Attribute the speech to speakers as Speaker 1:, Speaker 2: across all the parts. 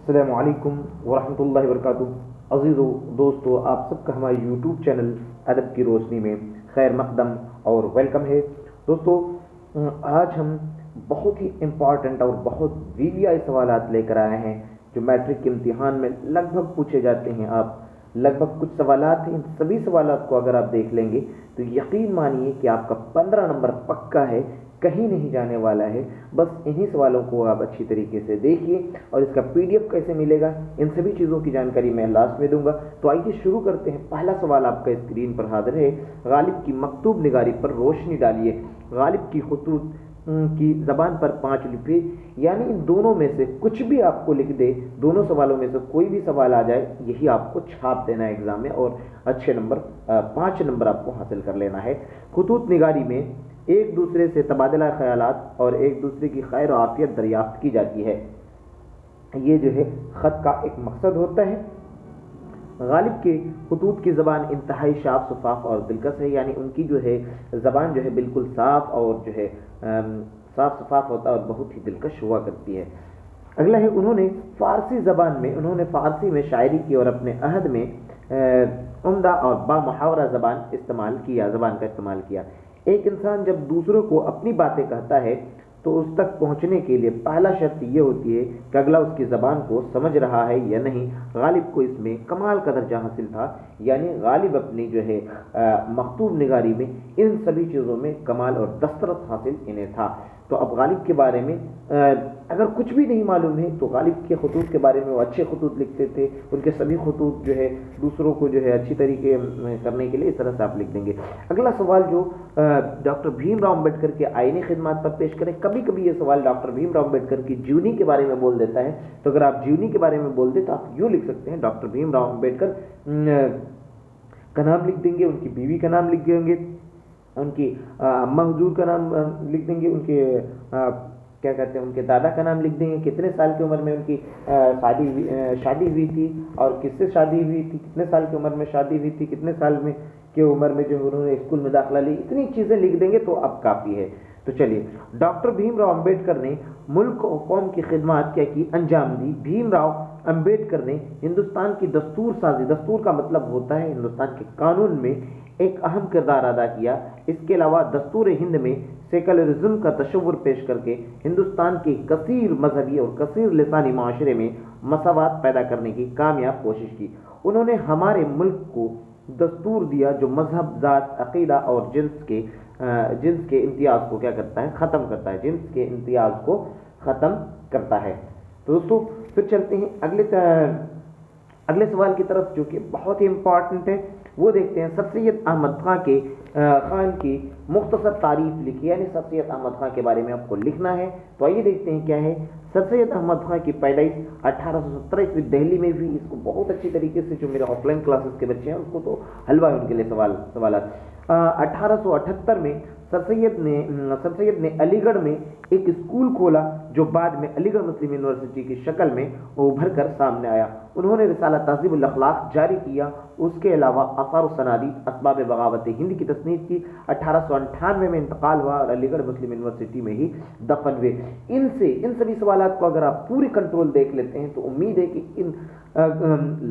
Speaker 1: السلام علیکم ورحمۃ اللہ وبرکاتہ۔ عزیزو دوستو، آپ سب کا ہمارے یوٹیوب چینل ادب کی روشنی میں خیر مقدم اور ویلکم ہے۔ دوستو، آج ہم بہت ہی امپورٹنٹ اور بہت ویویائی سوالات لے کر آئے ہیں جو میٹرک کے امتحان میں لگ بھگ پوچھے جاتے ہیں۔ آپ لگ بھگ کچھ سوالات ہیں، ان سبھی سوالات کو اگر آپ دیکھ لیں گے تو یقین مانیے کہ آپ کا 15 نمبر پکا ہے، کہیں نہیں جانے والا ہے۔ بس انہی سوالوں کو آپ اچھی طریقے سے دیکھیے، اور اس کا پی ڈی ایف کیسے ملے گا ان سبھی چیزوں کی جانکاری میں لاسٹ میں دوں گا۔ تو آئیے شروع کرتے ہیں۔ پہلا سوال آپ کا اسکرین پر حاضر ہے۔ غالب کی مکتوب نگاری پر روشنی ڈالیے۔ غالب کی خطوط کی زبان پر 5 لکھیے، یعنی ان دونوں میں سے کچھ بھی آپ کو لکھ دے، دونوں سوالوں میں سے کوئی بھی سوال آ جائے، یہی آپ کو چھاپ دینا ہے ایگزام میں، اور اچھے نمبر 5 نمبر آپ کو حاصل کر لینا ہے۔ خطوط نگاری میں ایک دوسرے سے تبادلہ خیالات اور ایک دوسرے کی خیر و عافیت دریافت کی جاتی ہے، یہ جو ہے خط کا ایک مقصد ہوتا ہے۔ غالب کے خطوط کی زبان انتہائی صاف شفاف اور دلکش ہے، یعنی ان کی جو ہے زبان جو ہے بالکل صاف اور جو ہے صاف شفاف ہوتا ہے اور بہت ہی دلکش ہوا کرتی ہے۔ اگلا ہے، انہوں نے فارسی میں شاعری کی اور اپنے عہد میں عمدہ اور بامحاورہ زبان کا استعمال کیا۔ ایک انسان جب دوسروں کو اپنی باتیں کہتا ہے تو اس تک پہنچنے کے لیے پہلا شرط یہ ہوتی ہے کہ اگلا اس کی زبان کو سمجھ رہا ہے یا نہیں۔ غالب کو اس میں کمال کا درجہ حاصل تھا، یعنی غالب اپنی جو ہے مکتوب نگاری میں ان سبھی چیزوں میں کمال اور دسترس حاصل انہیں تھا۔ تو اب غالب کے بارے میں اگر کچھ بھی نہیں معلوم ہے تو غالب کے خطوط کے بارے میں وہ اچھے خطوط لکھتے تھے، ان کے سبھی خطوط جو ہے دوسروں کو جو ہے اچھی طریقے کرنے کے لیے اس طرح سے آپ لکھ دیں گے۔ اگلا سوال جو ڈاکٹر بھیم راؤ امبیڈکر کے آئینی خدمات پر پیش کریں۔ کبھی کبھی یہ سوال ڈاکٹر بھیم راؤ امبیڈکر کی جیونی کے بارے میں بول دیتا ہے، تو اگر آپ جیونی کے بارے میں بول دیں تو آپ یوں لکھ سکتے ہیں، ڈاکٹر بھیم راؤ امبیڈکر کا نام لکھ دیں گے، ان کی بیوی کا نام لکھ دیں گے، ان کی اماں حضور کا نام لکھ دیں گے، ان کے کیا کہتے ہیں ان کے دادا کا نام لکھ دیں گے، کتنے سال کی عمر میں ان کی شادی ہوئی تھی اور کس سے شادی ہوئی تھی، کتنے سال کی عمر میں شادی ہوئی تھی، کتنے سال میں کی عمر میں جو انہوں نے اسکول میں داخلہ لی، اتنی چیزیں لکھ دیں گے تو اب کافی ہے۔ تو چلیے، ڈاکٹر بھیم راؤ امبیڈکر نے ملک و قوم کی خدمات کیا کی انجام دی۔ بھیم راؤ امبیڈکر نے ہندوستان کی دستور سازی، دستور کا مطلب ہوتا ہے ہندوستان کے قانون میں، ایک اہم کردار ادا کیا۔ اس کے علاوہ دستور ہند میں سیکولرزم کا تصور پیش کر کے ہندوستان کے کثیر مذہبی اور کثیر لسانی معاشرے میں مساوات پیدا کرنے کی کامیاب کوشش کی۔ انہوں نے ہمارے ملک کو دستور دیا جو مذہب، ذات، عقیدہ اور جنس کے امتیاز کو کیا کرتا ہے، ختم کرتا ہے، جنس کے امتیاز کو ختم کرتا ہے۔ تو دوستو پھر چلتے ہیں اگلے سوال کی طرف، جو کہ بہت ہی امپورٹنٹ ہے۔ وہ دیکھتے ہیں، سر سید احمد خان کی مختصر تعریف لکھی، یعنی سر سید احمد خان کے بارے میں آپ کو لکھنا ہے۔ تو آئیے دیکھتے ہیں کیا ہے۔ سر سید احمد خان کی پیدائش 1817 عیسوی دہلی میں ہوئی۔ اس کو بہت اچھی طریقے سے، جو میرے آف لائن کلاسز کے بچے ہیں اس کو تو حلوہ ہے ان کے لیے سوالات۔ 1878 میں سر سید نے علی گڑھ میں ایک اسکول کھولا جو بعد میں علی گڑھ مسلم یونیورسٹی کی شکل میں ابھر کر سامنے آیا۔ انہوں نے رسالہ تہذیب الاخلاق جاری کیا۔ اس کے علاوہ آثار و سنادید، اسباب بغاوت ہند کی تصنیف کی۔ 1898 میں انتقال ہوا اور علی گڑھ مسلم یونیورسٹی میں ہی دفن ہوئے۔ ان سبھی سوالات کو اگر آپ پوری کنٹرول دیکھ لیتے ہیں تو امید ہے کہ ان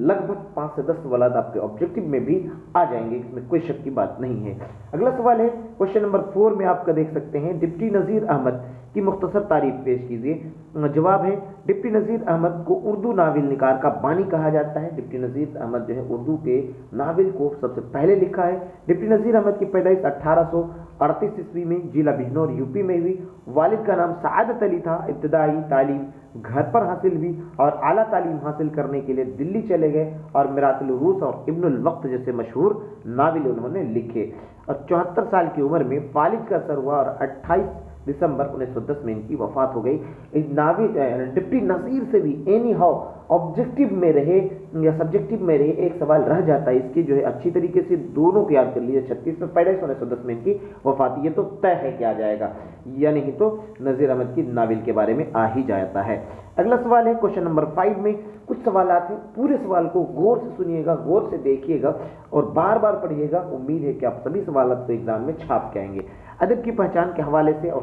Speaker 1: لگ بھگ 5 سے 10 سوالات آپ کے آبجیکٹو میں بھی آ جائیں گے، اس میں کوئی شک کی بات نہیں ہے۔ اگلا سوال ہے کوشچن نمبر 4 میں آپ کا دیکھ سکتے ہیں، ڈپٹی نذیر احمد کی مختصر تعریف پیش کیجیے۔ جواب ہے، ڈپٹی نذیر احمد کو اردو ناول نگار کا بانی کہا جاتا ہے۔ ڈپٹی نذیر احمد جو ہے اردو کے ناول کو سب سے پہلے لکھا ہے۔ ڈپٹی نذیر احمد کی پیدائش 1838 عیسوی میں ضلع بجنور یوپی میں ہوئی۔ والد کا نام سعادت علی تھا۔ ابتدائی تعلیم گھر پر حاصل ہوئی اور اعلیٰ تعلیم حاصل کرنے کے لیے دلی چلے گئے اور میراث العروس اور ابن الوقت جیسے مشہور ناول انہوں نے لکھے، اور 74 سال کی عمر میں فالج کا اثر ہوا اور 28 دسمبر 1910 میں ان کی وفات ہو گئی۔ اس ناول ڈپٹی نذیر سے بھی اینی ہاؤ آبجیکٹو میں رہے یا سبجیکٹو میں رہے ایک سوال رہ جاتا ہے، اس کی جو ہے اچھی طریقے سے دونوں کو یاد کر لیجیے۔ 36 میں پیدائش، 1910 میں ان کی وفات، یہ تو طے ہے کہ آ جائے گا، یا نہیں تو نذیر احمد کی ناول کے بارے میں آ ہی جاتا ہے۔ اگلا سوال ہے کوشچن نمبر 5 میں کچھ سوالات ہیں، پورے سوال کو غور سے سنیے گا، غور سے دیکھیے گا اور بار بار پڑھیے گا۔ امید ہے کہ آپ سبھی سوالات کو ایگزام میں چھاپ کے آئیں گے۔ ادب کی پہچان کے حوالے سے اور